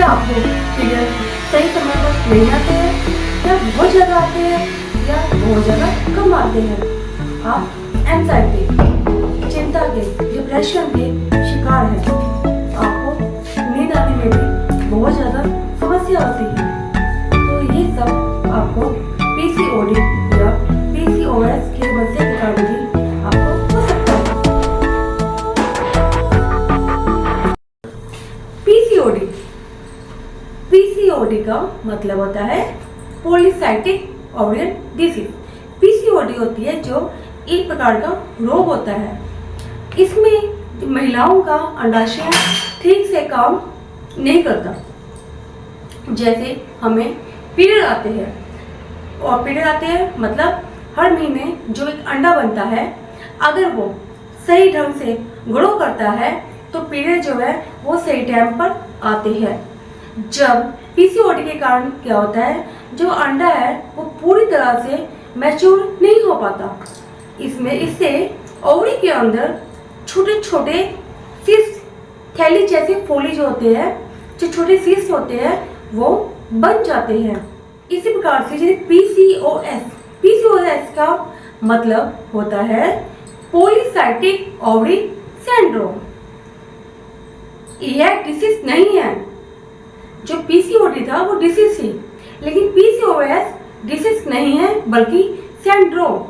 क्या आपको पीरियड सही समय पर नहीं आते हैं, या बहुत ज़्यादा आते हैं, या बहुत ज़्यादा कम आते हैं? आप एंजाइटी, चिंता के, डिप्रेशन के शिकार हैं। आपको नींद आने में भी बहुत ज़्यादा समस्या होती है। तो ये सब आपको पीसीओडी या पीसीओएस की समस्या के कारण भी आपको हो सकता है। पीसीओडी, पीसीओडी का मतलब होता है पॉलीसाइस्टिक ओवरियन डिसीज। पीसीओडी होती है जो एक प्रकार का रोग होता है। इसमें महिलाओं का अंडाशय ठीक से काम नहीं करता। जैसे हमें पीरियड आते हैं, और पीरियड आते हैं मतलब हर महीने जो एक अंडा बनता है, अगर वो सही ढंग से ग्रो करता है तो पीरियड जो है वो सही टाइम पर आते हैं। जब पीसीओडी के कारण क्या होता है, जो अंडा है वो पूरी तरह से मैच्योर नहीं हो पाता। इससे ओवरी के अंदर छोटे छोटे सिस्ट, थैली जैसे फोली जो होते हैं, जो छोटे सिस्ट होते हैं वो बन जाते हैं। इसी प्रकार से जैसे पीसीओएस, पीसीओएस का मतलब होता है पॉलीसाइस्टिक ओवरी सिंड्रोम। यह डिसीज नहीं है। जो पीसीओडी था वो डिसीज थी, लेकिन पीसीओएस डिसीज नहीं है बल्कि सिंड्रोम।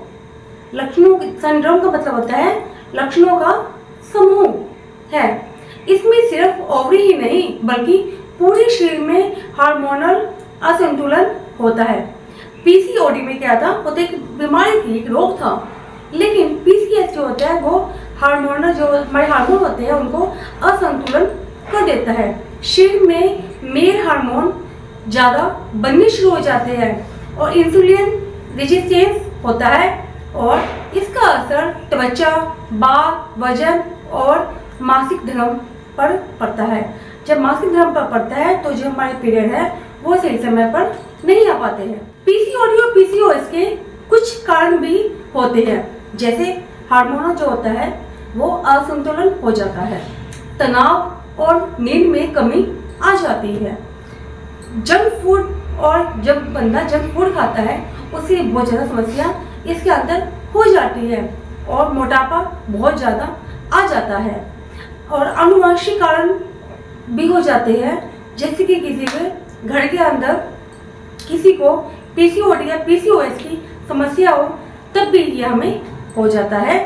लक्षणों, सिंड्रोम का मतलब होता है लक्षणों का समूह है। इसमें सिर्फ ओवरी ही नहीं बल्कि पूरे शरीर में हार्मोनल असंतुलन होता है। पीसीओडी में क्या था, वो तो एक बीमारी थी, एक रोग था, लेकिन पीसीएस जो होता है वो हार्मोनल, जो हमारे हार्मोन होते हैं उनको असंतुलन कर देता है। शरीर में मेल हार्मोन ज़्यादा बनने शुरू हो जाते हैं और इंसुलिन रेजिस्टेंस होता है, और इसका असर त्वचा, बाल, वजन और मासिक धर्म पर पड़ता है। जब मासिक धर्म पर पड़ता है तो जो हमारे पीरियड है वो सही समय पर नहीं आ पाते हैं। पीसीओडी और पीसीओएस के कुछ कारण भी होते हैं, जैसे हार्मोन जो होता है वो असंतुलन हो जाता है, तनाव और नींद में कमी आ जाती है, जंक फूड, और जब बंदा जंक फूड खाता है उससे बहुत ज़्यादा समस्या इसके अंदर हो जाती है, और मोटापा बहुत ज़्यादा आ जाता है, और अनुवांशिक कारण भी हो जाते हैं। जैसे कि किसी के घर के अंदर किसी को पीसीओडी या पीसीओएस की समस्या हो तब भी ये हमें हो जाता है।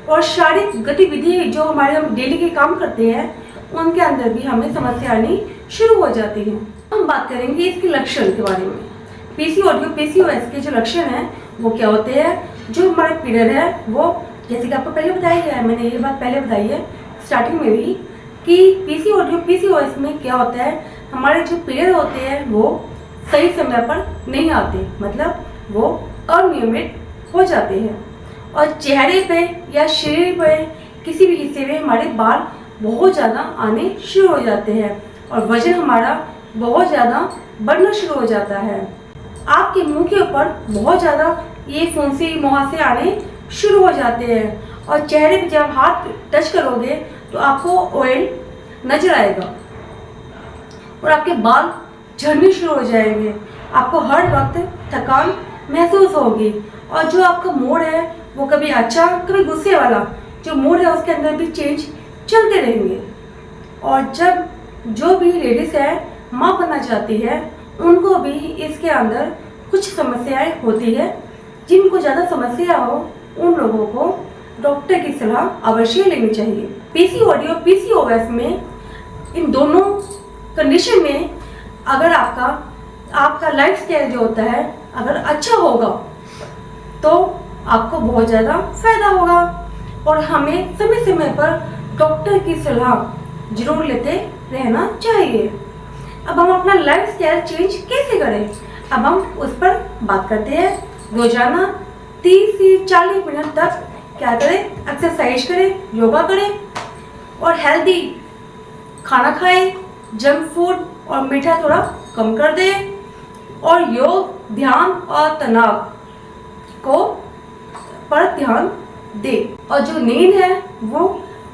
और शारीरिक गतिविधि जो हमारे हम डेली के काम करते हैं उनके अंदर भी हमें समस्या आनी शुरू हो जाती है। हम बात करेंगे इसके लक्षण के बारे में। पीसीओडी और पीसीओएस के जो लक्षण हैं वो क्या होते हैं। जो हमारा पीरियड है वो, जैसे कि आपको पहले बताया गया है, मैंने ये बात पहले बताई है स्टार्टिंग में भी, कि पीसीओडी और पीसीओएस में क्या होता है, हमारे जो पीरियड होते हैं वो सही समय पर नहीं आते, मतलब वो अनियमित हो जाते हैं, और चेहरे पे या शरीर पे किसी भी हिस्से में हमारे बाल बहुत ज़्यादा आने शुरू हो जाते हैं, और वजन हमारा बहुत ज़्यादा बढ़ना शुरू हो जाता है। आपके मुंह के ऊपर बहुत ज़्यादा ये फुंसी, मुहासे आने शुरू हो जाते हैं, और चेहरे पे जब हाथ टच करोगे तो आपको ऑयल नजर आएगा, और आपके बाल झड़ने शुरू हो जाएंगे। आपको हर वक्त थकान महसूस होगी, और जो आपका मूड है वो कभी अच्छा कभी गुस्से वाला जो मूड है उसके अंदर भी चेंज चलते रहेंगे। और जब जो भी लेडीज है माँ बनना चाहती है उनको भी इसके अंदर कुछ समस्याएं होती है। जिनको ज़्यादा समस्या हो उन लोगों को डॉक्टर की सलाह अवश्य लेनी चाहिए। पीसीओडी और पीसीओएस में, इन दोनों कंडीशन में अगर आपका लाइफस्टाइल जो होता है अगर अच्छा होगा तो आपको बहुत ज़्यादा फायदा होगा, और हमें समय समय पर डॉक्टर की सलाह जरूर लेते रहना चाहिए। अब हम अपना लाइफस्टाइल चेंज कैसे करें, अब हम उस पर बात करते हैं। रोजाना 30 से 40 मिनट तक क्या करें, एक्सरसाइज करें, योगा करें, और हेल्दी खाना खाएं, जंक फूड और मीठा थोड़ा कम कर दें, और योग, ध्यान और तनाव को पर ध्यान दें। और जो नींद है वो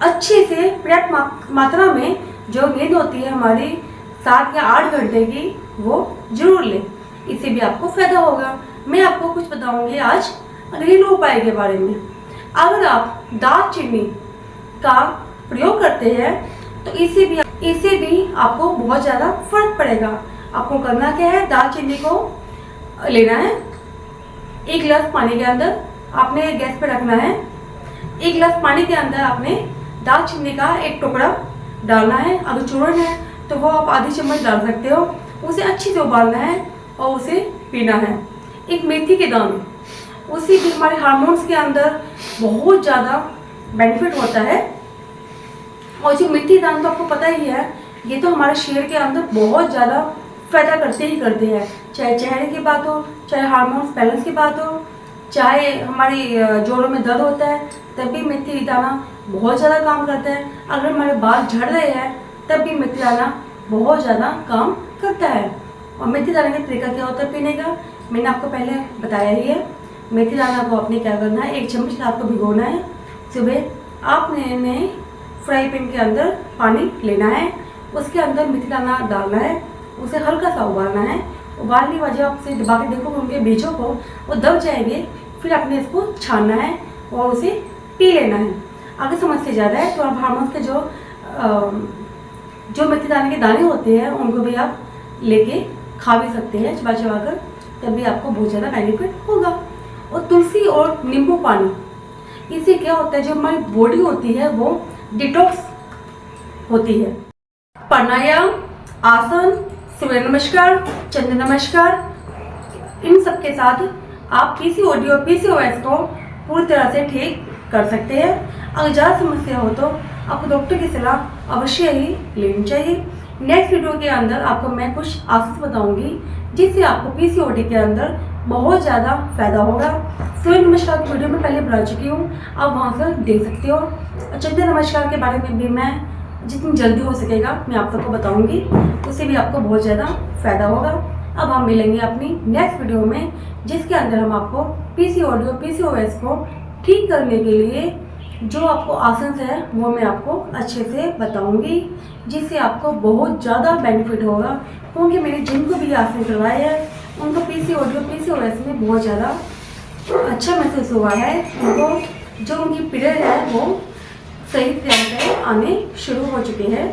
अच्छे से पर्याप्त मात्रा में जो नींद होती है हमारी 7 या 8 घंटे की वो जरूर लें, इससे भी आपको फायदा होगा। मैं आपको कुछ बताऊंगी आज घरेलू उपाय के बारे में। अगर आप दालचीनी का प्रयोग करते हैं तो इससे भी आपको बहुत ज़्यादा फर्क पड़ेगा। आपको करना क्या है, दालचीनी को लेना है, 1 गिलास पानी के अंदर आपने गैस पे रखना है। 1 गिलास पानी के अंदर आपने दालचीनी का 1 टुकड़ा डालना है। अगर चूर्ण है तो वो आप आधी चम्मच डाल सकते हो। उसे अच्छे से उबालना है और उसे पीना है। एक मेथी के दाने, उसी भी हमारे हार्मोन्स के अंदर बहुत ज़्यादा बेनिफिट होता है। और जो मेथी दाने तो आपको पता ही है, ये तो हमारे शरीर के अंदर बहुत ज़्यादा फायदा करते हैं, चाहे चेहरे की बात हो, चाहे हार्मोन्स बैलेंस की बात हो, चाहे हमारी जोड़ों में दर्द होता है तब भी मेथी दाना बहुत ज़्यादा काम करता है। अगर हमारे बाल झड़ रहे हैं तब भी मेथी दाना बहुत ज़्यादा काम करता है। और मेथी दाने का तरीका क्या होता है पीने का, मैंने आपको पहले बताया ही है। मेथी दाना को आपने क्या करना है, 1 चम्मच रात को भिगोना है। सुबह आपने फ्राई पैन के अंदर पानी लेना है, उसके अंदर मेथी दाना डालना है, उसे हल्का सा उबालना है। उबालने के बाद जब आप उसे दबा के देखो उनके बीजों को वो दब जाएंगे, फिर आपने इसको छानना है और उसे पी लेना है। अगर समस्या ज़्यादा है तो आप हार्मोन्स के जो मेथी दाने के दाने होते हैं उनको भी आप लेके खा भी सकते हैं चबा चबा कर, तब भी आपको बहुत ज़्यादा बेनिफिट होगा। और तुलसी और नींबू पानी, इससे क्या होता है, जो हमारी बॉडी होती है वो डिटॉक्स होती है। प्राणायाम, आसन, सूर्य नमस्कार, चंद्र नमस्कार, इन सब के साथ आप पीसीओडी और पीसीओएस को पूरी तरह से ठीक कर सकते हैं। अगर ज़्यादा समस्या हो तो आपको डॉक्टर की सलाह अवश्य ही लेनी चाहिए। नेक्स्ट वीडियो के अंदर आपको मैं कुछ आसन बताऊंगी जिससे आपको पीसीओडी के अंदर बहुत ज़्यादा फायदा होगा। सूर्य नमस्कार की वीडियो में पहले बना चुकी हूँ, आप वहाँ से देख सकते हो। और चंद्र नमस्कार के बारे में भी मैं जितनी जल्दी हो सकेगा मैं आप सबको बताऊंगी, उससे भी आपको बहुत ज़्यादा फायदा होगा। अब हम मिलेंगे अपनी नेक्स्ट वीडियो में, जिसके अंदर हम आपको पीसीओडी और पीसीओएस को ठीक करने के लिए जो आपको आसन है वो मैं आपको अच्छे से बताऊंगी, जिससे आपको बहुत ज़्यादा बेनिफिट होगा। क्योंकि मैंने जिनको भी आसन करवाए हैं उनको पीसीओडी और पीसीओएस में बहुत ज़्यादा अच्छा महसूस हुआ है। उनको जो उनकी पीरियड है वो सही तरीके से आने शुरू हो चुके हैं।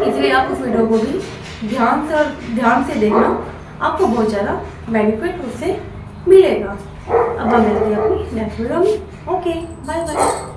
इसलिए आप उस वीडियो को भी ध्यान से देखना, आपको बहुत ज़्यादा बेनिफिट उससे मिलेगा। अब हम मिलते हैं अपनी नेक्स्ट वीडियो में। Okay, bye bye.